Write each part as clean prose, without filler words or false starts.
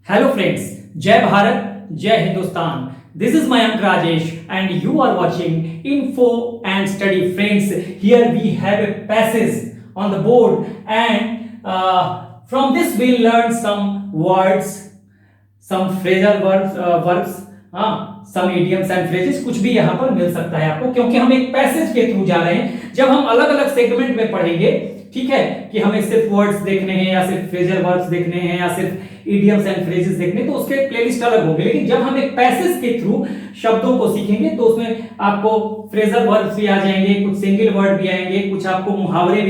Hello friends, Jai Bharat, Jai Hindustan. This is Mayank Rajesh and you are watching Info and Study. Friends, here we have a passage on the board and from this we'll learn some words, some phrasal verbs, some idioms and phrases. कुछ भी यहाँ पर मिल सकता है आपको, क्योंकि हम एक पैसेज के थ्रू जा रहे हैं. जब हम अलग अलग सेगमेंट में पढ़ेंगे, ठीक है, कि हमें सिर्फ वर्ड्स देखने हैं या सिर्फ फ्रेजल वर्ड्स देखने हैं या सिर्फ इडियम्स एंड फ्रेजेस देखने, तो उसके प्लेलिस्ट अलग होंगे. लेकिन जब हम एक पैसेज के थ्रू शब्दों को सीखेंगे तो उसमें आपको फ्रेजल वर्ड्स भी आ जाएंगे, कुछ सिंगल वर्ड भी आएंगे, कुछ आपको मुहावरे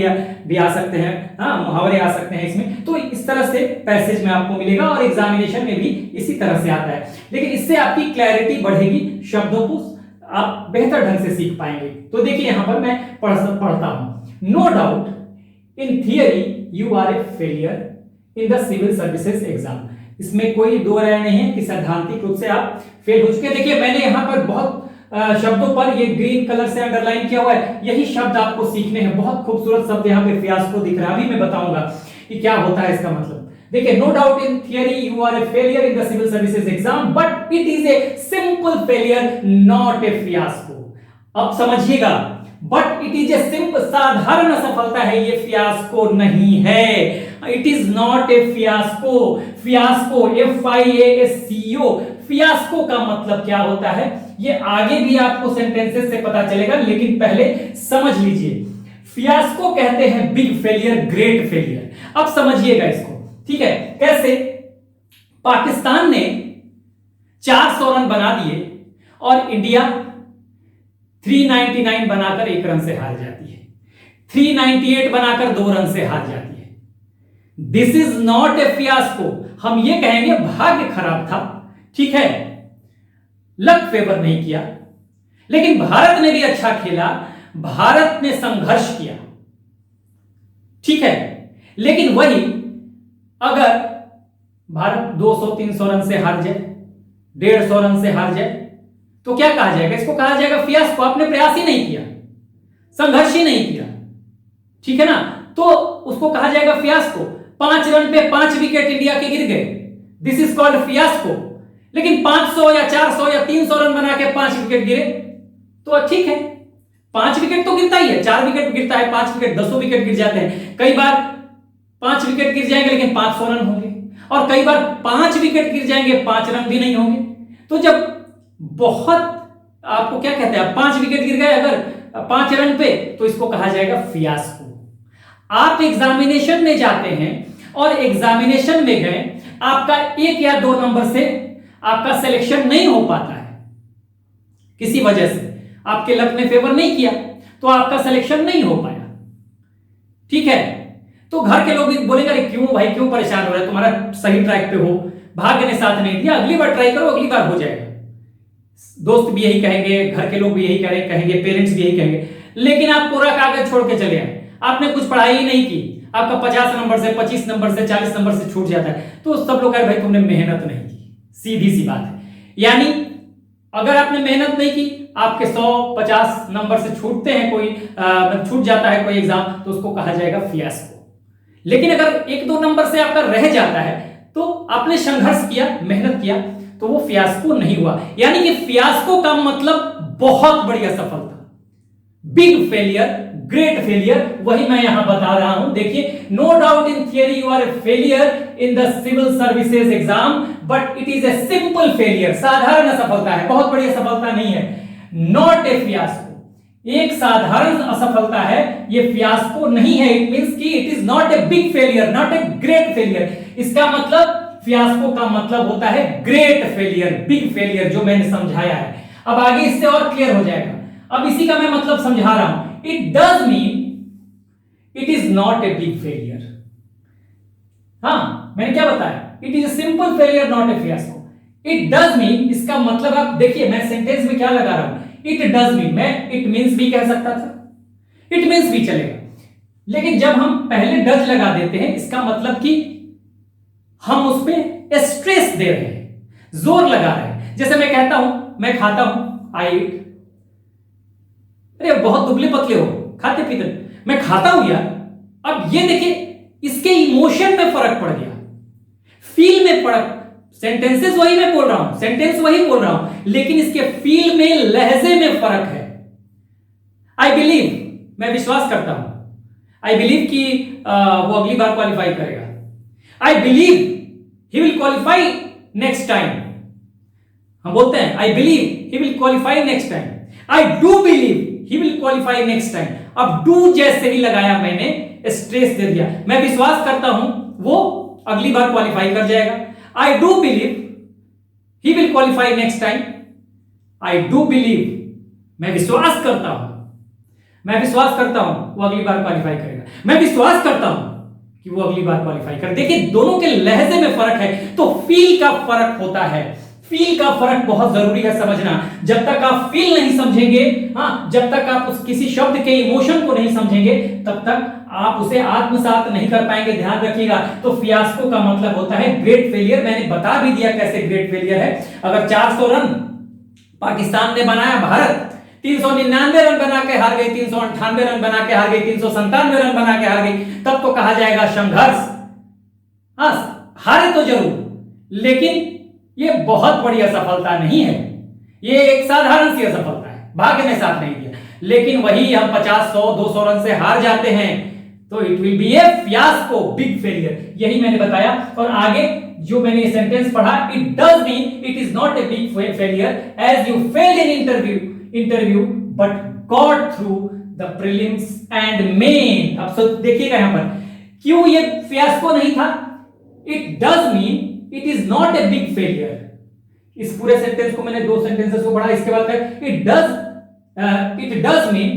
भी आ सकते हैं. मुहावरे आ सकते हैं इसमें. तो इस तरह से पैसेज में आपको मिलेगा और एग्जामिनेशन में भी इसी तरह से आता है. लेकिन इससे आपकी क्लैरिटी बढ़ेगी, शब्दों को आप बेहतर ढंग से सीख पाएंगे. तो देखिए यहां पर मैं पढ़ता हूं. No doubt in theory you are a failure in the civil services exam. इसमें कोई दो राय नहीं है कि सैद्धांतिक रूप से आप फेल हो चुके हैं. देखिए मैंने यहां पर बहुत शब्दों पर ये ग्रीन कलर से अंडरलाइन किया हुआ है. यही शब्द आपको सीखने हैं. बहुत खूबसूरत शब्द यहाँ पे फियास्को दिख रहा है. अभी मैं बताऊंगा कि क्या होता है इसका मतलब. देखिए, no doubt in theory you are a failure in the civil services exam but it is a simple failure not a fiasco. अब समझिएगा, but it is a simple, साधारण असफलता है, ये फियास्को नहीं है. It is not a fiasco. Fiasco FIASCO, fiasco का मतलब क्या होता है ये आगे भी आपको सेंटेंसेस से पता चलेगा, लेकिन पहले समझ लीजिए. फियास्को कहते हैं बिग फेलियर, ग्रेट फेलियर. अब समझिएगा इसको, ठीक है. कैसे? पाकिस्तान ने 400 रन बना दिए और इंडिया 399 बनाकर 1 रन से हार जाती है, 398 बनाकर 2 रन से हार जाती है. This is not a fiasco. हम ये कहेंगे भाग्य खराब था, ठीक है, लक फेवर नहीं किया. लेकिन भारत ने भी अच्छा खेला, भारत ने संघर्ष किया, ठीक है. लेकिन वही अगर भारत 200-300 रन से हार जाए, 150 रन से हार जाए, तो क्या कहा जाएगा? इसको कहा जाएगा फियास्को. आपने प्रयास ही नहीं किया, संघर्ष ही नहीं किया, ठीक है ना, तो उसको कहा जाएगा फियास्को. 5 रन पे 5 विकेट इंडिया के गिर गए, दिस इज कॉल्ड फियास्को. लेकिन 500 या 400 या 300 रन बना के 5 विकेट गिरे तो ठीक है. 5 विकेट तो गिरता ही है, 4 विकेट गिरता है, 5 विकेट, 10 विकेट गिर जाते हैं. कई बार 5 विकेट गिर जाएंगे लेकिन 500 रन होंगे, और कई बार 5 विकेट गिर जाएंगे, 5 रन भी नहीं होंगे. तो जब बहुत आपको क्या कहते हैं, 5 विकेट गिर गए अगर 5 रन पे, तो इसको कहा जाएगा फियास्को. आप एग्जामिनेशन में जाते हैं और एग्जामिनेशन में गए, आपका 1 या 2 नंबर से आपका सिलेक्शन नहीं हो पाता है, किसी वजह से आपके लक ने फेवर नहीं किया, तो आपका सिलेक्शन नहीं हो पाया, ठीक है. तो घर के लोग भी बोलेंगे अरे क्यों भाई, क्यों परेशान हो रहे, तुम्हारा सही ट्रैक पे हो, भाग्य ने साथ नहीं दिया, अगली बार ट्राई करो, अगली बार हो जाएगा. दोस्त भी यही कहेंगे, घर के लोग भी यही कहेंगे, पेरेंट्स भी यही कहेंगे. लेकिन आप पूरा कागज छोड़ के चले आए, आपने कुछ पढ़ाई ही नहीं की, आपका 50 नंबर से, 25 नंबर से, 40 नंबर से छूट जाता है, तो सब लोग कहे भाई तुमने मेहनत नहीं की. सीधी सी बात है. यानी अगर आपने मेहनत नहीं की, आपके 100-50 नंबर से छूटते हैं, कोई छूट जाता है कोई एग्जाम, तो उसको कहा जाएगा फियास्को. लेकिन अगर 1-2 नंबर से आपका रह जाता है, तो आपने संघर्ष किया, मेहनत किया, तो वो फियास्को नहीं हुआ. यानी कि फियास्को का मतलब बहुत बड़ी असफलता, बिग फेलियर, ग्रेट फेलियर, वही मैं यहां बता रहा हूं. देखिए, no doubt in theory you are a failure in the civil services exam but it is a simple failure. साधारण असफलता है, बहुत बड़ी असफलता नहीं है. नॉट ए फियास्को, एक साधारण असफलता है, ये फियास्को नहीं है. इट मींस कि it is not a big failure, not a great failure. इसका मतलब फियास्को का मतलब होता है ग्रेट फेलियर, बिग फेलियर, जो मैंने समझाया है. अब आगे इससे और क्लियर हो जाएगा. अब इसी का मैं मतलब समझा रहा हूं. It does mean it is not a big failure. मैंने क्या बताया? It is a simple failure not a fiasco. It does mean, इसका मतलब आप देखिए मैं सेंटेंस में क्या लगा रहा हूं. इट डज मीन, मैं इट मीन्स भी कह सकता था, इट मीन्स भी चलेगा. लेकिन जब हम पहले डज लगा देते हैं, इसका मतलब कि हम उस पर स्ट्रेस दे रहे हैं, जोर लगा रहे हैं. जैसे मैं कहता हूं मैं खाता हूं, आई ईट. अरे बहुत दुबले पतले हो, खाते पीते, मैं खाता हूं यार. अब ये देखिए, इसके इमोशन में फर्क पड़ गया, फील में सेंटेंसेस वही मैं बोल रहा हूं, सेंटेंस वही बोल रहा हूं, लेकिन इसके फील में, लहजे में फर्क है। आई बिलीव, मैं विश्वास करता हूं, आई बिलीव कि वो अगली बार क्वालिफाई करेगा। I believe he will qualify next time. हम बोलते हैं I believe he will qualify next time, I do believe he will qualify next time. अब डू जैसे ही लगाया मैंने, स्ट्रेस दे दिया, मैं विश्वास करता हूं वो अगली बार क्वालिफाई कर जाएगा। आई do believe he will qualify next time, I do believe, मैं विश्वास करता हूं, मैं विश्वास करता हूं वो अगली बार क्वालिफाई करेगा, मैं विश्वास करता हूं कि वो अगली बार क्वालिफाई करे। देखिए दोनों के लहजे में फर्क है, तो फील का फर्क होता है। फील का फर्क बहुत जरूरी है समझना। जब तक आप फील नहीं समझेंगे, जब तक आप उस किसी शब्द के इमोशन को नहीं समझेंगे, तब तक आप उसे आत्मसात नहीं कर पाएंगे। ध्यान रखिएगा। तो फियास्को का मतलब होता है ग्रेट फेलियर। मैंने बता भी दिया कैसे ग्रेट फेलियर है। अगर 400 रन पाकिस्तान ने बनाया, भारत 399 रन बना के हार गई, 398 रन बना के हार गई, 397 रन बना के हार गई, तब तो कहा जाएगा संघर्ष। हारे तो जरूर, लेकिन ये बहुत बड़ी असफलता नहीं है, ये एक साधारण सी असफलता है, भाग्य ने साथ नहीं दिया। लेकिन वही हम 50, 100, 200 रन से हार जाते हैं तो it will be a fiasco, big failure. यही मैंने बताया। और आगे जो मैंने ये सेंटेंस पढ़ा, it does mean it is not a big failure as you failed in interview but got through the prelims and main. अब देखिएगा यहां पर क्यों ये फियास्को नहीं था। It does mean it is not a big failure. इस पूरे सेंटेंस को मैंने 2 सेंटेंसेस को पढ़ा, इसके बाद it does mean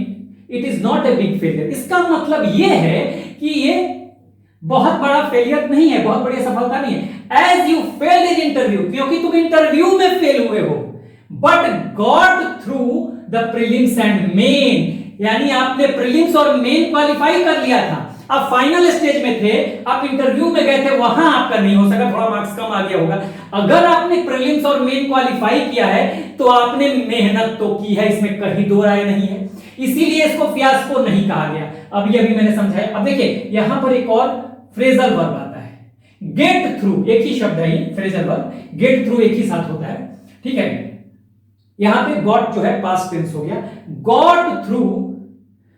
it is not a big failure. इसका मतलब यह है कि ये बहुत बड़ा फेलियर नहीं है, बहुत बड़ी सफलता नहीं है। As you failed in interview, क्योंकि तुम इंटरव्यू में फेल हुए हो, but got through the prelims and main, यानी आपने प्रीलिम्स और मेन क्वालिफाई कर लिया था। आप फाइनल स्टेज में थे, आप इंटरव्यू में गए थे, वहां आपका नहीं हो सका, थोड़ा मार्क्स कम आ गया होगा। अगर आपने प्रीलिम्स और मेन क्वालिफाई किया है तो आपने मेहनत तो की है, इसमें कहीं दो राय नहीं है। इसीलिए इसको फियास्को नहीं कहा गया। अभी मैंने समझाया। अब देखिए यहां पर एक और फ्रेजल वर्ब आता है, गेट थ्रू। एक ही शब्द है ये फ्रेजल वर्ब, गेट थ्रू एक ही साथ होता है, ठीक है। यहां पे गॉट जो है पास्ट टेंस हो गया, got through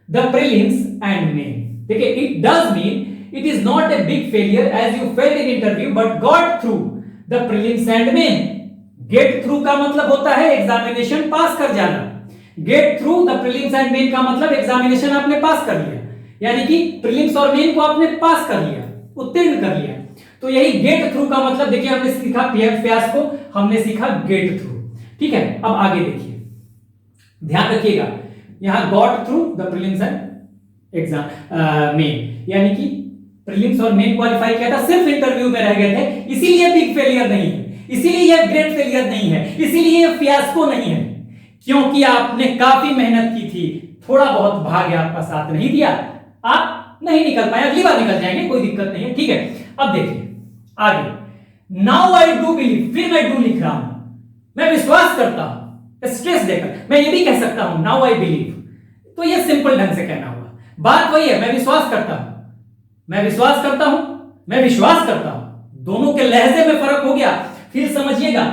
the prelims and main. देखिए it does mean it is not a big failure as you failed in interview but got through the prelims and main. Get through का मतलब होता है examination pass कर जाना। Get through the prelims and main का मतलब examination आपने पास कर लिया, यानी कि प्रीलिम्स और मेन को आपने पास कर लिया, उत्तीर्ण कर लिया। तो यही गेट थ्रू का मतलब। देखिए हमने सीखा फियास्को, हमने सीखा गेट थ्रू, ठीक है। अब आगे देखिए, ध्यान रखिएगा, यहां got through the prelims and main, यानी कि प्रीलिम्स और मेन क्वालिफाई किया था, सिर्फ इंटरव्यू में रह गए थे, इसीलिए बिग फेलियर नहीं है, इसीलिए यह ग्रेट फेलियर नहीं है, इसीलिए यह फियास्को नहीं है, क्योंकि आपने काफी मेहनत की थी, थोड़ा बहुत भाग्य आपका साथ नहीं दिया, आप नहीं निकल पाए, अगली बार निकल जाएंगे, कोई दिक्कत नहीं है, ठीक है। अब देखिए आगे, नाउ आई डू बिलीव, फिर मैं डू लिख रहा हूं, मैं विश्वास करता हूं, स्ट्रेस देकर मैं ये भी कह सकता हूं नाउ आई बिलीव, तो ये सिंपल ढंग से कहना होगा। बात वही है, मैं विश्वास करता हूं, मैं विश्वास करता हूं, मैं विश्वास करता हूं, दोनों के लहजे में फर्क हो गया। फिर समझिएगा,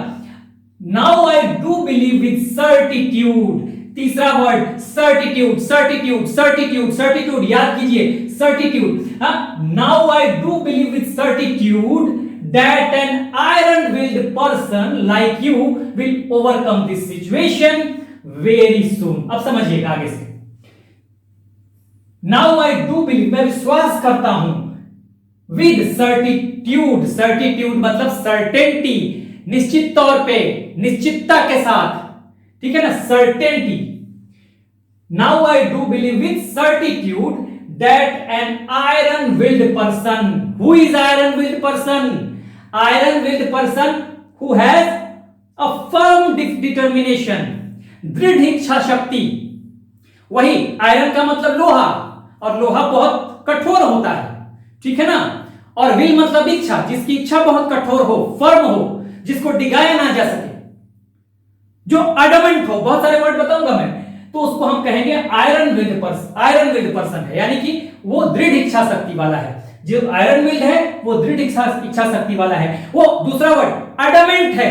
now I do believe with certitude, तीसरा word certitude, certitude, certitude, certitude, याद कीजिए certitude. Now I do believe with certitude that an iron-willed person like you will overcome this situation very soon। अब समझिएगा आगे से, now I do believe, मैं विश्वास करता हूं, with certitude, certitude मतलब certainty, निश्चित तौर पे, निश्चितता के साथ, ठीक है ना, certainty। now I do believe with certitude that an iron-willed person, who is iron-willed person? Iron-willed person who has a firm determination, दृढ़ इच्छा शक्ति। वही आयरन का मतलब लोहा, और लोहा बहुत कठोर होता है, ठीक है ना। और विल मतलब इच्छा, जिसकी इच्छा बहुत कठोर हो, फर्म हो, जिसको डिगाया ना जा सके, जो अडमेंट हो। बहुत सारे वर्ड बताऊंगा मैं, तो उसको हम कहेंगे iron willed person. Iron willed person है, यानी कि वो दृढ़ इच्छा शक्ति वाला है। जो आयरन विल्ड है वो दृढ़ इच्छा शक्ति वाला है। वो दूसरा वर्ड एडमेंट है,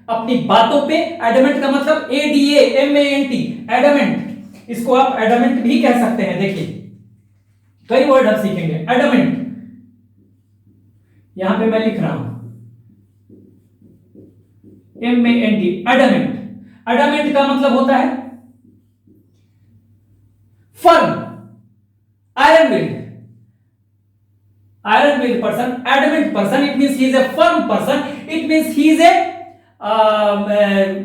अपनी बातों पे। एडमेंट का मतलब ADAMANT, एडमेंट। इसको आप एडमेंट भी कह सकते हैं। देखिए कई वर्ड आप सीखेंगे। एडमेंट, यहां पे मैं लिख रहा हूं MANT, एडमेंट। एडमेंट का मतलब होता है firm. Iron willed, iron willed person, adamant person, it means he is a firm person, it means he is a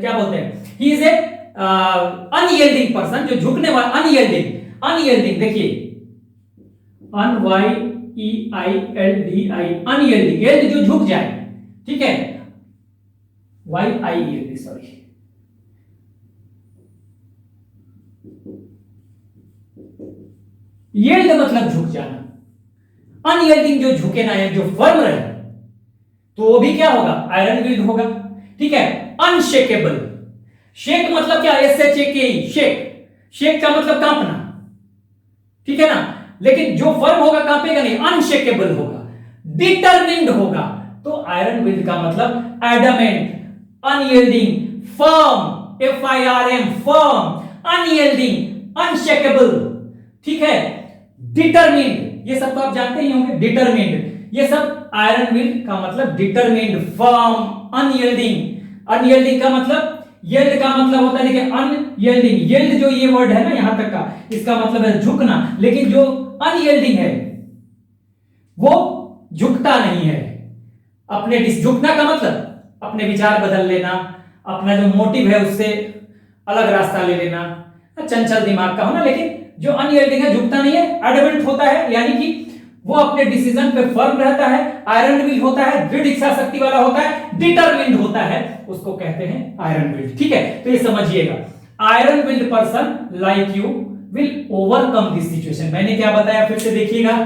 क्या बोलते हैं, he is a unyielding person, जो झुकने वाला, unyielding, unyielding देखिए UNYEILDI, unyielding, yield जो झुक जाए, ठीक है, YIELD, सॉरी, yield मतलब झुक जाना, अनयील्डिंग जो झुके ना, जो फर्म रहे, तो वो भी क्या होगा, आयरन विल्ड होगा, ठीक है। अनशेकेबल, शेक मतलब क्या, SHAKE, शेक, शेक का मतलब कांपना, ठीक है ना, लेकिन जो फर्म होगा कांपेगा नहीं, अनशेकेबल होगा, डिटरमिन्ड होगा। तो आयरन विल्ड का मतलब adamant, unyielding, firm, FIRM, firm, unyielding, unshakeable, ठीक है, डिटरमिन्ड, ये सब तो आप जानते ही होंगे, डिटरमिन्ड, ये सब आयरन विल्ड का मतलब डिटरमिन्ड, फर्म, अनयील्डिंग। अनयील्डिंग का मतलब, यील्ड का मतलब होता है, देखिए अनयील्डिंग, यील्ड जो ये वर्ड है ना यहां तक का, इसका मतलब है झुकना, लेकिन जो अनयील्डिंग है वो झुकता नहीं है। अपने झुकना का मतलब अपने विचार बदल लेना, अपना जो मोटिव है उससे अलग रास्ता ले लेना, चंचल दिमाग का होना। लेकिन जो अनयील्डिंग है झुकता नहीं है, एडमेंट होता है, यानी कि वो अपने डिसीजन पे फर्म रहता है, आयरन विल्ड होता है, दृढ़ इच्छा शक्ति वाला होता है, डिटरमिन्ड होता है, उसको कहते हैं आयरन विल्ड, ठीक है। तो ये समझिएगा, iron willed person like you will overcome this situation. मैंने क्या बताया फिर से देखिएगा,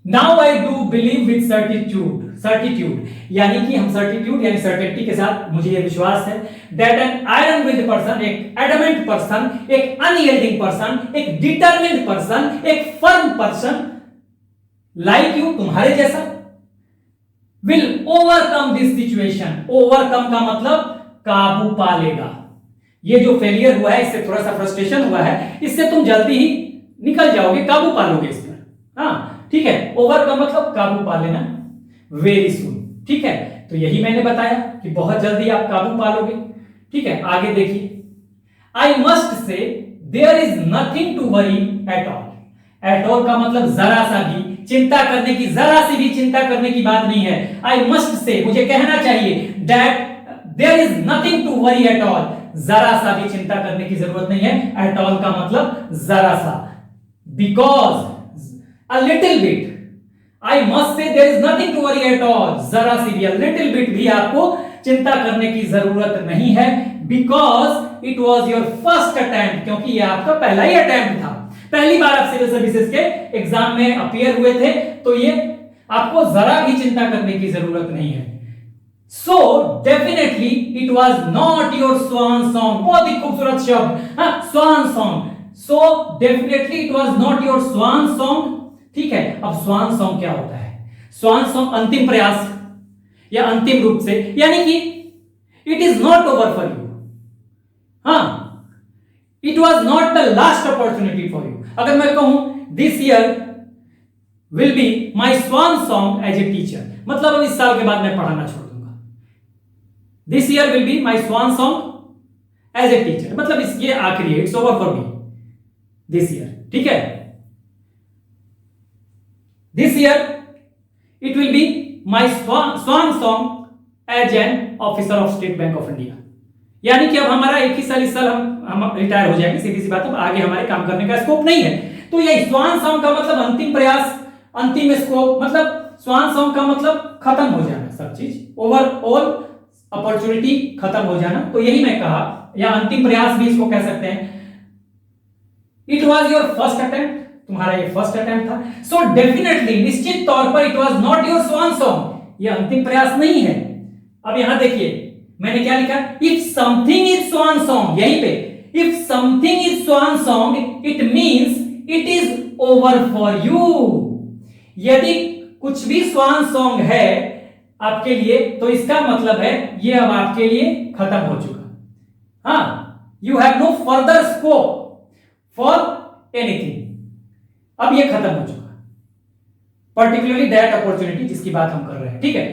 now I do believe with certitude, certitude यानी कि हम सर्टिट्यूड यानी सर्टेनिटी के साथ मुझे यह विश्वास है that an iron willed person, एक एडमेंट पर्सन, एक अनयील्डिंग पर्सन, एक डिटरमिन्ड पर्सन, एक फर्म पर्सन लाइक यू, तुम्हारे जैसा, will overcome this situation. Overcome का मतलब काबू पा लेगा। ये जो फेलियर हुआ है, इससे थोड़ा सा फ्रस्ट्रेशन हुआ है, इससे तुम जल्दी ही निकल जाओगे, काबू पा लोगे इस पर, हाँ ठीक है। ओवरकम मतलब काबू पा लेना, वेरी सून, ठीक है। तो यही मैंने बताया कि बहुत जल्दी आप काबू पा लोगे, ठीक है। आगे देखिए, I must say there is nothing to worry at all. At all का मतलब जरा सा भी चिंता करने की, जरा सी भी चिंता करने की बात नहीं है। आई मस्ट से, मुझे कहना चाहिए, that there is nothing to worry at all, जरा सा भी चिंता करने की जरूरत नहीं है। एट ऑल का मतलब जरा सा, because a little bit, I must say there is nothing to worry at all, जरा सी भी, a little bit भी आपको चिंता करने की जरूरत नहीं है, because it was your first attempt, क्योंकि ये आपका पहला ही अटेम्प्ट था, पहली बार आप सिविल सर्विसेज के एग्जाम में अपीयर हुए थे, तो ये आपको जरा भी चिंता करने की जरूरत नहीं है। So definitely it was not your swan song, बहुत ही खूबसूरत शब्द, हाँ swan song, so definitely it was not your swan song, ठीक है। अब स्वान सॉन्ग क्या होता है? स्वान सॉन्ग अंतिम प्रयास या अंतिम रूप से, यानी कि it is not over for you, हाँ, it was not the last opportunity for you. अगर मैं कहूं this year will be my swan song as a teacher, मतलब अब इस साल के बाद मैं पढ़ाना छोड़ दूंगा। This year will be my swan song as a teacher, मतलब इसके आखिरी, it's over for me this year, ठीक है। This year it will be my swan song as an officer of State Bank of India, यानी कि अब हमारा एक ही साल, इस साल हम रिटायर हो जाएंगे, सीधी सी बात है, आगे हमारे काम करने का स्कोप नहीं है। तो ये स्वान सॉन्ग का मतलब अंतिम प्रयास, अंतिम स्कोप, मतलब स्वान सॉन्ग का मतलब खत्म हो जाना, सब चीज, ओवरऑल अपॉर्चुनिटी खत्म हो जाना। तो यही मैं कहा, या अंतिम प्रयास भी इसको कह सकते हैं। It was your first attempt, तुम्हारा ये फर्स्ट अटेम्प्ट था, सो डेफिनेटली, निश्चित तौर पर, it was not your swan song, ये अंतिम प्रयास नहीं है। अब यहां देखिए मैंने क्या लिखा, if something is swan song, यहीं पे if something is swan song it means it is over for you. यदि कुछ भी स्वान सॉन्ग है आपके लिए तो इसका मतलब है ये अब आपके लिए खत्म हो चुका। हाँ, you have no further scope for anything. अब ये खत्म हो चुका, पर्टिकुलरली दैट अपॉर्चुनिटी जिसकी बात हम कर रहे हैं। ठीक है,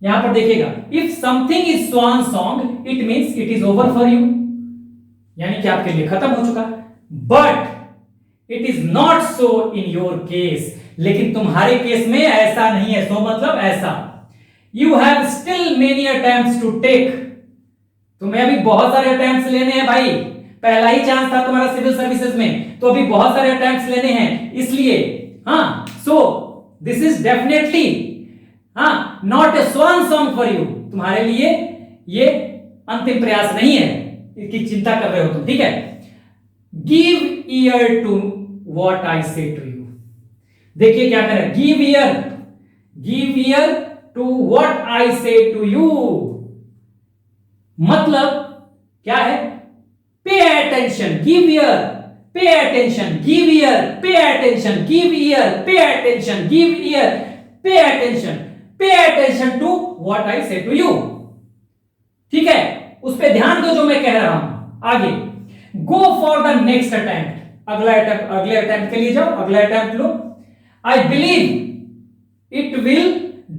यहां पर देखिएगा, if something is swan song it means it is over for you, यानी कि आपके लिए खत्म हो चुका। But it is not so in your case, लेकिन तुम्हारे केस में ऐसा नहीं है। सो मतलब ऐसा, you have still many attempts to take, तुम्हें अभी बहुत सारे अटेम्प्ट्स लेने हैं भाई। पहला ही चांस था तुम्हारा सिविल सर्विसेज में, तो अभी बहुत सारे अटेम्प्ट्स लेने हैं, इसलिए हाँ, सो दिस इज डेफिनेटली हाँ not a swan song for you, तुम्हारे लिए ये अंतिम प्रयास नहीं है, इसकी चिंता कर रहे हो तुम। ठीक है, give ear to what I say to you. देखिए क्या करें, give ear to what I say to you, मतलब क्या है, pay attention, give ear, pay attention, give ear, pay attention, give ear, pay attention, give ear, pay attention, pay attention to what I say to you. ठीक है, उस पे ध्यान दो जो मैं कह रहा हूं। आगे, go for the next attempt, अगले अटेम्प्ट के लिए जाओ, अगला अटेम्प्ट लो। I believe it will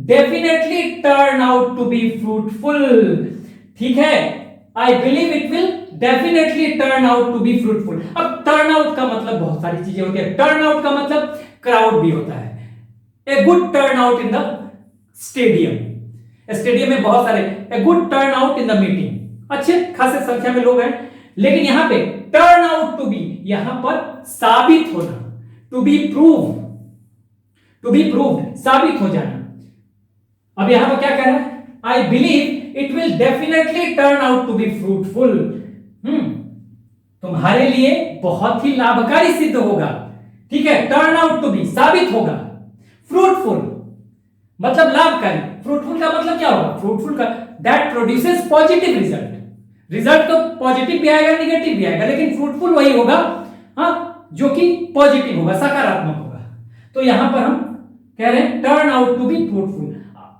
definitely turn out to be fruitful. ठीक है, I believe it will definitely turn out to be fruitful. अब टर्न आउट का मतलब बहुत सारी चीजें होती है। टर्न आउट का मतलब क्राउड भी होता है, a good turn out in the stadium. Stadium में बहुत सारे, a good turn out in the meeting, अच्छे खासे संख्या में लोग हैं। लेकिन यहां पे टर्न आउट टू बी, यहां पर साबित होना, to be prove, to be proved, साबित हो जाना। अब यहां पर क्या कह रहा है, I believe it will definitely turn out to be fruitful. तुम्हारे लिए बहुत ही लाभकारी सिद्ध होगा। ठीक है, टर्न आउट टू बी, साबित होगा। फ्रूटफुल मतलब लाभकारी, फ्रूटफुल का मतलब क्या होगा, फ्रूटफुल का that produces positive result. Result तो पॉजिटिव भी आएगा, निगेटिव भी आएगा, लेकिन फ्रूटफुल वही होगा हाँ जो कि पॉजिटिव होगा, सकारात्मक होगा। तो यहां पर हम कह रहे हैं turn out to be fruitful.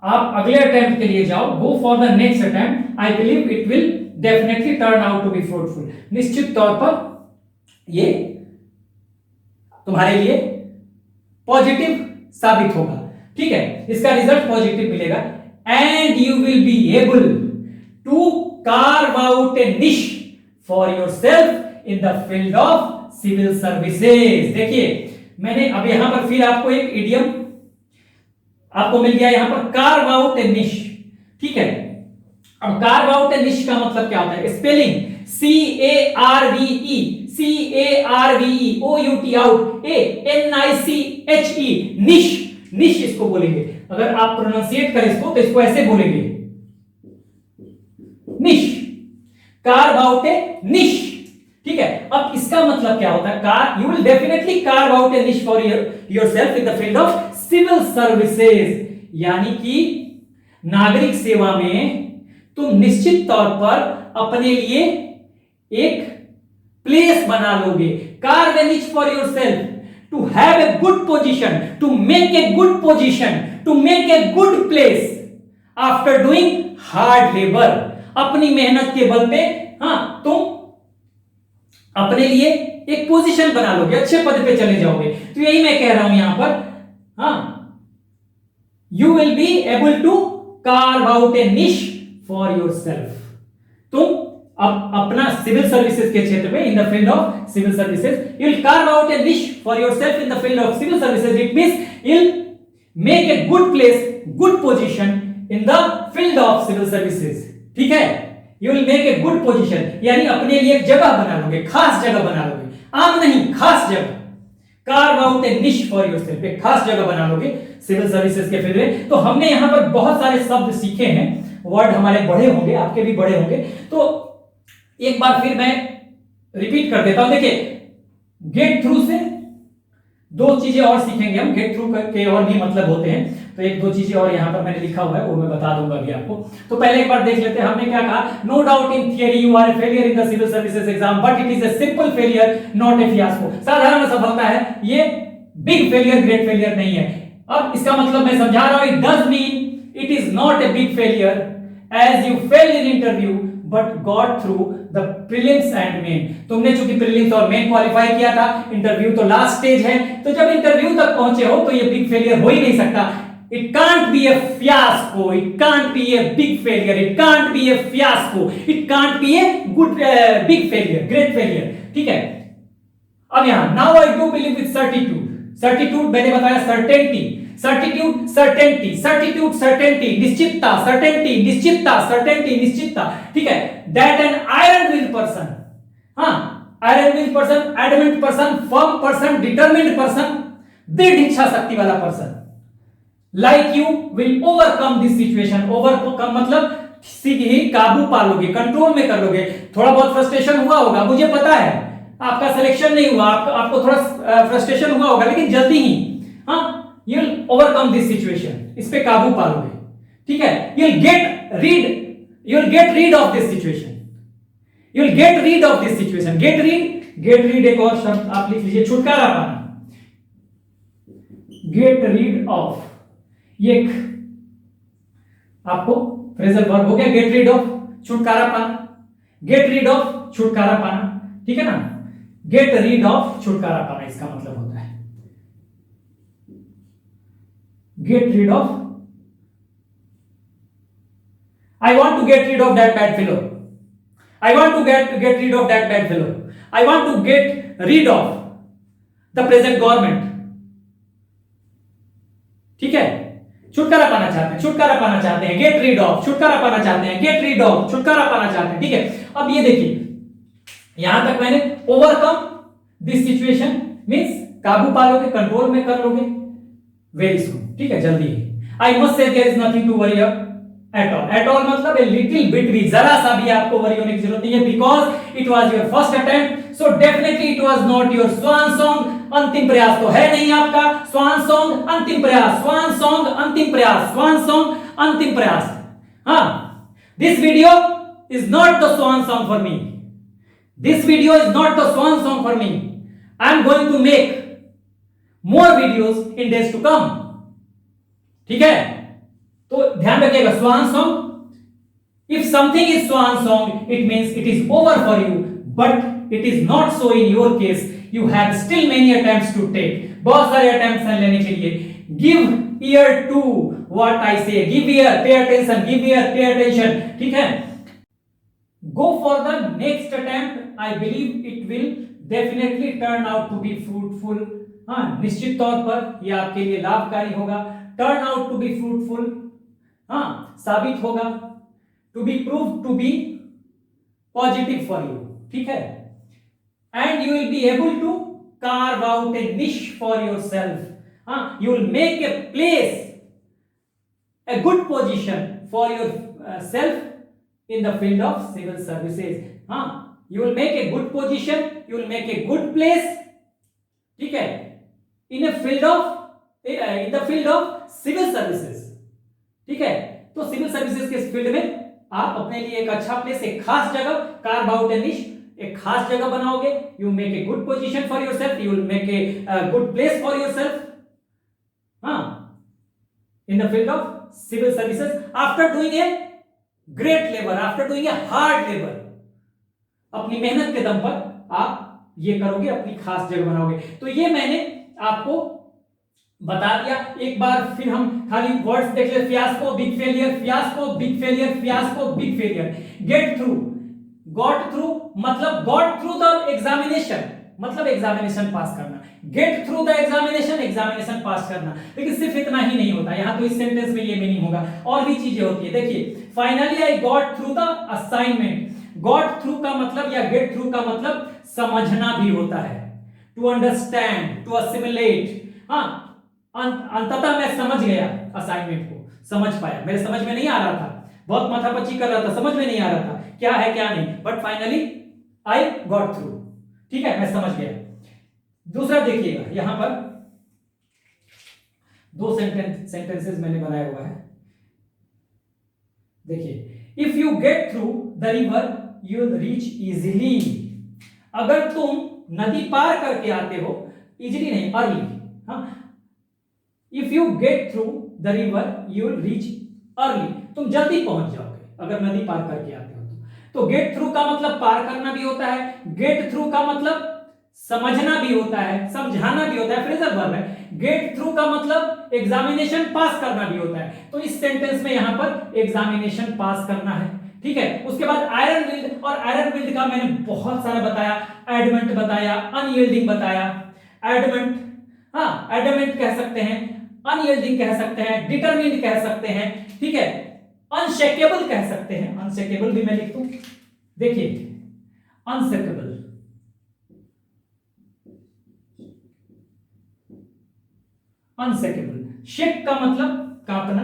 आप अगले अटेम्प्ट के लिए जाओ, go for the next attempt, I believe it will definitely turn out to be fruitful. निश्चित तौर पर ये तुम्हारे लिए पॉजिटिव साबित होगा। ठीक है, इसका रिजल्ट पॉजिटिव मिलेगा। And you will be able to carve out a niche for yourself in the field of civil services. देखिए, मैंने अब यहां पर फिर आपको एक इडियम आपको मिल गया, यहां पर कार्व आउट ए निश। ठीक है, अब कार्व आउट ए निश का मतलब क्या होता है, स्पेलिंग CARVE आउट, ANICHE, निश, निश इसको बोलेंगे। अगर आप प्रोनाउंसिएट करें इसको तो इसको ऐसे बोलेंगे, निश, कार्व आउट ए निश। ठीक है, अब इसका मतलब क्या होता है, you will definitely carve out a niche for yourself in the field of civil services, यानी कि नागरिक सेवा में तुम निश्चित तौर पर अपने लिए एक प्लेस बना लोगे। Carve a niche for yourself, to have a good position, to make a good position, to make a good place after doing hard labour. अपनी मेहनत के बल पे हाँ तुम अपने लिए एक पोजीशन बना लोगे, अच्छे पद पे चले जाओगे। तो यही मैं कह रहा हूं यहां पर, हाँ, you will be able to carve out a niche for yourself. तुम अब अपना सिविल सर्विसेज के क्षेत्र में, in the field of civil services, you will carve out a niche for yourself in the field of civil services. It means you will make a good place, good position in the field of civil services. ठीक है, you will make a good position, यानी अपने लिए एक जगह बना लोगे, खास जगह बना लोगे, आम नहीं, खास जगह। Curve out a niche for yourself, एक खास जगह बना लोगे सिविल सर्विसेज के फील्ड में। तो हमने यहां पर बहुत सारे शब्द सीखे हैं, वर्ड हमारे बड़े होंगे, आपके भी बड़े होंगे। तो एक बार फिर मैं रिपीट कर देता हूं। देखिए, गेट थ्रू से दो चीजें और सीखेंगे हम, गेट थ्रू के और भी मतलब होते हैं। तो एक दो चीजें और यहाँ पर मैंने लिखा हुआ है वो मैं बता दूंगा अभी आपको। तो पहले एक बार देख लेते हैं हमने क्या कहा। No doubt in theory you are a failure in the civil services exam but it is a simple failure not a fiasco. साधारण असफलता है, ये बिग फेलियर ग्रेट फेलियर नहीं है। अब इसका मतलब मैं समझा रहा हूं, it does mean it is not a big failure as you fail in interview but got through the prelims and main. तुमने चूंकि प्रीलिम्स और मेन क्वालिफाई किया था, इंटरव्यू तो लास्ट स्टेज है, तो जब इंटरव्यू तक पहुंचे हो तो ये बिग फेलियर हो ही नहीं सकता। It can't be a fiasco, it can't be a big failure, it can't be a fiasco, it can't be a good big failure great failure. ठीक है, अब यहां now I do believe with certitude. Certitude मैंने बताया certainty, certitude certainty, certitude certainty, निश्चितता, certainty निश्चितता, certainty निश्चितता। ठीक है, that an iron will person, हाँ iron will person, adamant person, firm person, determined person, दृढ़ इच्छा शक्ति वाला person like you will overcome this situation. Overcome मतलब ही काबू पा लोगे, कंट्रोल में कर लोगे। थोड़ा बहुत फ्रस्ट्रेशन हुआ होगा, मुझे पता है आपका सिलेक्शन नहीं हुआ, आपको थोड़ा फ्रस्ट्रेशन हुआ होगा, लेकिन जल्दी ही हाँ you'll overcome this situation, इस पे काबू पा लोगे। ठीक है, you'll get rid of this situation, you'll get rid of this situation। get rid एक और शब्द आप लिख लीजिए, छुटकारा पाना। get rid of ये एक आपको फ्रेजल वर्ब हो गया, get rid of छुटकारा पाना, get rid of छुटकारा पाना। ठीक है ना, get rid of छुटकारा पाना इसका मतलब होता है get rid of, I want to get rid of that bad fellow, I want to get rid of that bad fellow, I want to get rid of the present government। ठीक है, छुटकारा पाना चाहते हैं, छुटकारा पाना चाहते हैं, get rid of छुटकारा पाना चाहते हैं, get rid of छुटकारा पाना चाहते हैं। ठीक है, अब ये देखिए यहां तक मैंने overcome this situation means काबू पा लोगे, कंट्रोल में कर लोगे, वेरी सुन। ठीक है, जल्दी ही। I must say there is nothing to worry at all. At all मतलब ए लिटिल बिट भी, जरा सा भी आपको वरी होने की जरूरत नहीं है, because it was your first attempt, so definitely it was not your swan song. अंतिम प्रयास तो है नहीं आपका, स्वान सॉन्ग अंतिम प्रयास, स्वान सॉन्ग अंतिम प्रयास, स्वान सॉन्ग अंतिम प्रयास। हाँ, this video is not the swan song for me, this video is not the swan song for me. I am going to make more videos in days to come। ठीक है, तो ध्यान रखिएगा, swan song, if something is swan song it means it is over for you, but it is not so in your case, you have still many attempts to take, बहुत सारे attempts हैं लेने के लिए। Give ear to what I say, give ear, pay attention, give ear, pay attention. ठीक है, go for the next attempt, I believe it will definitely turn out to be fruitful. हाँ, निश्चित तौर पर यह आपके लिए लाभकारी होगा। Turn out to be fruitful, हाँ साबित होगा, to be prove to be positive for you. ठीक है, and you will be able to carve out a niche for yourself. हाँ, you will make a place, a good position for yourself in the field of civil services. हाँ, you will make a good position, you will make a good place. ठीक है, in a field of in the field of civil services। ठीक है, तो civil services के field में आप अपने लिए एक अच्छा प्लेस, एक खास जगह, कार्व आउट ए निश, एक खास जगह बनाओगे। You make a good position for yourself, you will make a good place for yourself. हाँ, in the field of civil services after doing a great labour, after doing a hard labour, अपनी मेहनत के दम पर आप ये करोगे, अपनी खास जगह बनाओगे। तो ये मैंने आपको बता दिया। एक बार फिर हम खाली वर्ड्स देख ले, fiasco big failure, fiasco big failure, fiasco big failure. Get through, got through मतलब गॉट थ्रू द एग्जामिनेशन, मतलब एग्जामिनेशन पास करना। Gate through the examination, examination pass करना। लेकिन सिर्फ इतना ही नहीं होता, यहां तो इस सेंटेंस में ये मीनिंग होगा, और भी चीजें होती है। देखिए, finally I got through the assignment. Got through का मतलब या गेट थ्रू का मतलब समझना भी होता है, टू अंडरस्टैंड, टू असिमिलेट। हाँ, अंततः मैं समझ गया, असाइनमेंट को समझ पाया। मेरे समझ में नहीं आ रहा था, बहुत माथापच्ची कर रहा था, समझ में नहीं आ रहा था क्या है क्या नहीं, but finally I got through. ठीक है, मैं समझ गया। दूसरा देखिएगा यहां पर, दो सेंटेंसेस मैंने बनाया हुआ है। देखिए, if you get through the river you will reach easily. अगर तुम नदी पार करके आते हो, इजिली नहीं, अर्ली। हाँ, if you get through the river you will reach early, तुम जल्दी पहुंच जाओगे अगर नदी पार करके आते हो तो गेट थ्रू का मतलब पार करना भी होता है, गेट थ्रू का मतलब समझना भी होता है, समझाना भी होता है, फ्रेजल वर्ब है। गेट थ्रू का मतलब एग्जामिनेशन पास करना भी होता है। तो इस सेंटेंस में यहां पर एग्जामिनेशन पास करना है, ठीक है। उसके बाद आयरन विल्ड, और आयरन विल्ड का मैंने बहुत सारा बताया, एडमेंट बताया, अनयील्डिंग बताया। एडमेंट, हाँ, एडमेंट कह सकते हैं, अनयील्डिंग कह सकते हैं, डिटरमिन्ड कह सकते हैं, ठीक है, अनशेकेबल कह सकते हैं। अनशेकेबल भी मैं लिख दूं, देखिए, अनशेकेबल, अनशेकेबल, शेक का मतलब कांपना,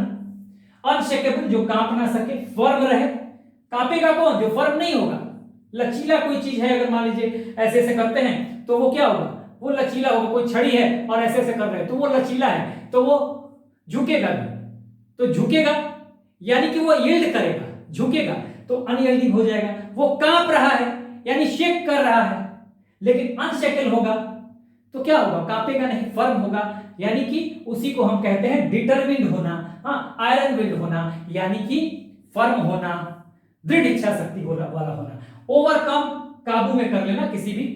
अनशेकेबल जो कांप ना सके, फर्म रहे। कांपेगा कौन? जो फर्म नहीं होगा। लचीला कोई चीज है, अगर मान लीजिए ऐसे ऐसे करते हैं तो वो क्या होगा? वो लचीला होगा। कोई छड़ी है और ऐसे ऐसे कर रहे हैं तो वो लचीला है, तो वो झुकेगा भी, तो झुकेगा यानी कि वो यील्ड करेगा, झुकेगा तो अनयील्डिंग हो जाएगा। वो कांप रहा है यानी शेक कर रहा है, लेकिन अनशेकल होगा तो क्या होगा? कांपेगा नहीं, फर्म होगा, यानी कि उसी को हम कहते हैं डिटरमिन्ड होना। हाँ, आयरन विल्ड होना यानी कि फर्म होना, दृढ़ इच्छा शक्ति वाला होना। ओवरकम, काबू में कर लेना, किसी भी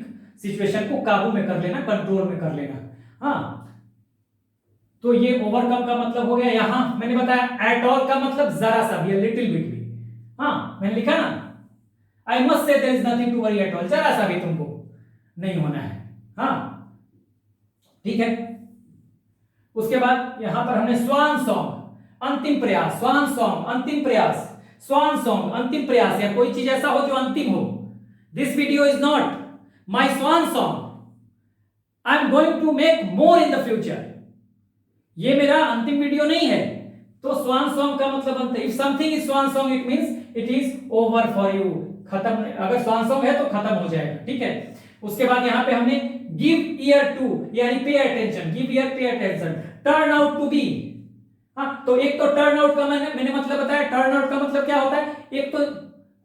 सिचुएशन को काबू में कर लेना, कंट्रोल में कर लेना। हाँ, तो ये ओवरकम का मतलब हो गया। यहां मैंने बताया एट ऑल का मतलब जरा सा भी, लिटिल बिट भी। हाँ, मैंने लिखा ना, I must say there is nothing to worry at all, जरा सा भी तुमको नहीं होना है। हाँ, ठीक है। उसके बाद यहां पर हमने स्वान सॉन्ग, अंतिम प्रयास, स्वान सॉन्ग, अंतिम प्रयास, स्वान सॉन्ग, अंतिम प्रयास, या कोई चीज ऐसा हो जो अंतिम हो। This video is not my swan song, I am going to make more in the future. ये मेरा अंतिम वीडियो नहीं है। तो स्वान सॉन्ग का मतलब अंत। If something is swan song it means it is over for you, खत्म। अगर स्वान सॉन्ग है तो खत्म हो जाएगा, ठीक है। उसके बाद यहां पे हमने गिव ईयर टू यानी pay attention, give ear, pay attention, turn out to be. हाँ, तो एक तो टर्न आउट का मैंने मतलब बताया। टर्न आउट का मतलब क्या होता है? एक तो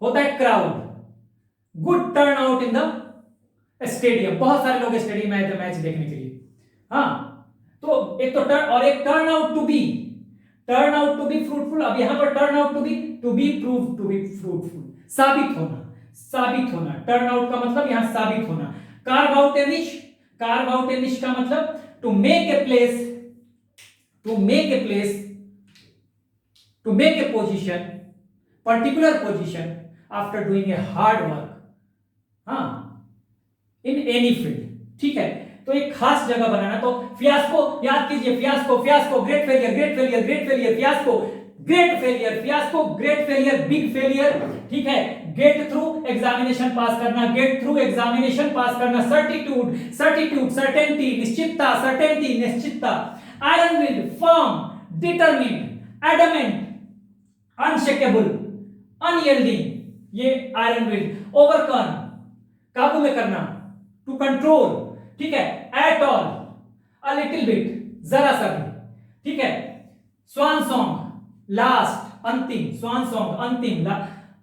होता है crowd, good turn out in the stadium, बहुत सारे लोग स्टेडियम में आए थे मैच देखने के लिए। हाँ, तो एक तो टर्न, और एक turn out to be, turn out to be fruitful. अब यहां पर turn out to be prove to be fruitful, साबित होना, साबित होना। टर्न आउट का मतलब यहां साबित होना। कार्व आउट ए निश, कार्व आउट ए निश का मतलब to make a place, to make a place, to make a position, particular position after doing a hard work, हाँ, इन एनी फील्ड, ठीक है। तो एक खास जगह बनाना। तो फियास्को याद कीजिए, fiasco, fiasco, great failure, great failure, great failure, fiasco, great failure, fiasco, great failure, big failure, ठीक है। गेट थ्रू एग्जामिनेशन पास करना, गेट थ्रू एग्जामिनेशन पास करना। सर्टिट्यूड, सर्टिट्यूड, सर्टेनिटी, निश्चितता, सर्टेनिटी, निश्चितता। Iron willed, firm, determined, adamant, unshakable, unyielding, ये iron willed. Overcome, काबू में करना, टू कंट्रोल, ठीक है। At all, a little bit, जरा सा भी, ठीक है। स्वान सॉन्ग, लास्ट, अंतिम, स्वान सॉन्ग, अंतिम,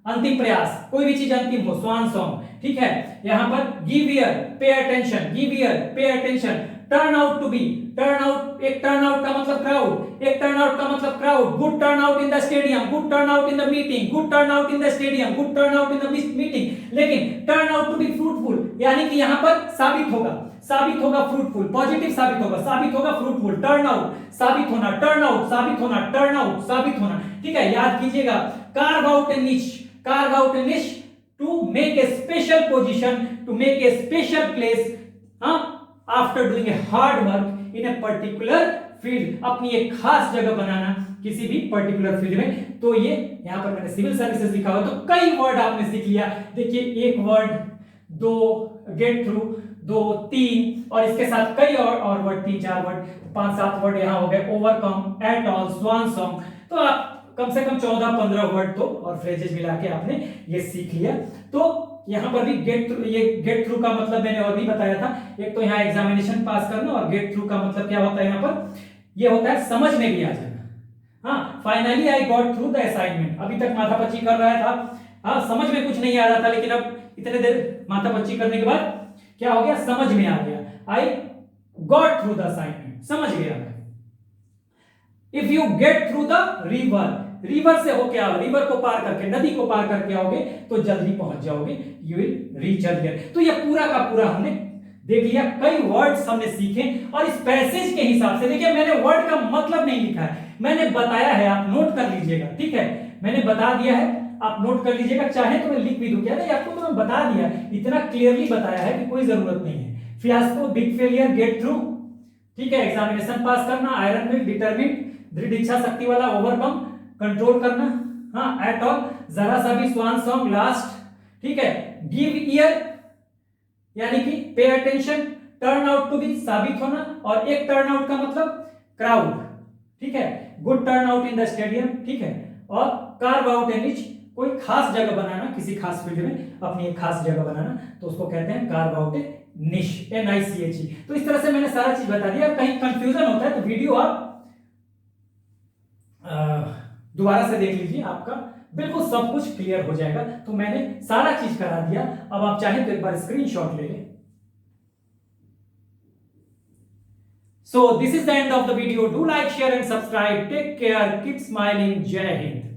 अंतिम प्रयास, कोई भी चीज अंतिम हो, स्वान सॉन्ग, ठीक है। यहां पर give ear, pay attention, give ear, pay attention. Turn out to be, turn out, एक टर्न आउट का मतलब क्राउड, एक टर्न आउट का मतलब crowd. Good turn out in the stadium, good turn out in the meeting, good turn out in the stadium, good turn out in the meeting. लेकिन turn out to be fruitful यानी कि यहां पर साबित होगा, साबित होगा फ्रूटफुल, पॉजिटिव साबित होगा, साबित होगा फ्रूटफुल। टर्न आउट, साबित होना, टर्न आउट, साबित होना, टर्न आउट, साबित होना, ठीक है। याद कीजिएगा, कार्व आउट ए निश, curve out a niche, to make a special position, to make a special place, हाँ, after doing a hard work in a particular field, अपनी एक खास जगह बनाना किसी भी पर्टिकुलर फील्ड में। तो ये यहां पर मैंने सिविल सर्विसेज लिखा हुआ, तो कई वर्ड आपने सीख लिया। देखिए, एक वर्ड, दो, गेट थ्रू, दो, तीन, और इसके साथ कई और वर्ड, 3-4 वर्ड, 5-7 वर्ड यहां हो गए। Overcome, at all, swan song. तो आप कम से कम 14-15 वर्ड तो और फ्रेजेस मिला के आपने ये सीख लिया। तो यहां पर भी गेट थ्रू, ये गेट थ्रू का मतलब मैंने और भी बताया था। एक तो यहां एग्जामिनेशन पास करना, और गेट थ्रू का मतलब क्या होता है? यहां पर ये होता है समझ में भी आ जाना। हाँ, finally I got through the assignment, अभी तक माथापच्ची कर रहा था, हाँ समझ में कुछ नहीं आ रहा था, लेकिन अब इतने देर माथापच्ची करने के बाद क्या हो गया, समझ में आ गया। I got through the assignment, समझ गया मैं। If you get through the river, river से होके आओ, रिवर को पार करके, नदी को पार करके आओगे तो जल्दी पहुंच जाओगे, यू विल रीच अर्लियर। तो ये पूरा का पूरा हमने देख लिया, कई वर्ड्स हमने सीखे। और इस पैसेज के हिसाब से देखिए, मैंने वर्ड का मतलब नहीं लिखा है, मैंने बताया है, आप नोट कर लीजिएगा, ठीक है, मैंने बता दिया है, आप नोट कर लीजिएगा, चाहे तो मैं लिख भी दूं, क्या नहीं आपको तो मैं बता दिया, इतना क्लियरली बताया है कि कोई जरूरत नहीं है। Fiasco, big failure, get through, ठीक है, एग्जामिनेशन पास करना, आयरन विल, डिटरमिन्ड, दृढ़ इच्छा शक्ति वाला, ओवरकम, कंट्रोल करना, हाँ एट ऑल, जरा सा भी, स्वान सॉन्ग, लास्ट, ठीक है, गिव ईयर यानी कि pay attention, turn out to be साबित होना, और एक टर्न आउट का मतलब क्राउड, ठीक है, good turn out in the stadium, ठीक है, और कार्व आउट ए निच, कोई खास जगह बनाना, किसी खास फील्ड में अपनी एक खास जगह बनाना, तो उसको कहते हैं कार्व आउट ए निश, NICHE। तो इस तरह से मैंने सारा चीज बता दिया। कहीं कंफ्यूजन होता है तो वीडियो आप दोबारा से देख लीजिए, आपका बिल्कुल सब कुछ क्लियर हो जाएगा। तो मैंने सारा चीज करा दिया, अब आप चाहें तो एक बार स्क्रीनशॉट ले लें। So this is the end of the video. Do like, share and subscribe. Take care. Keep smiling. Jai Hind.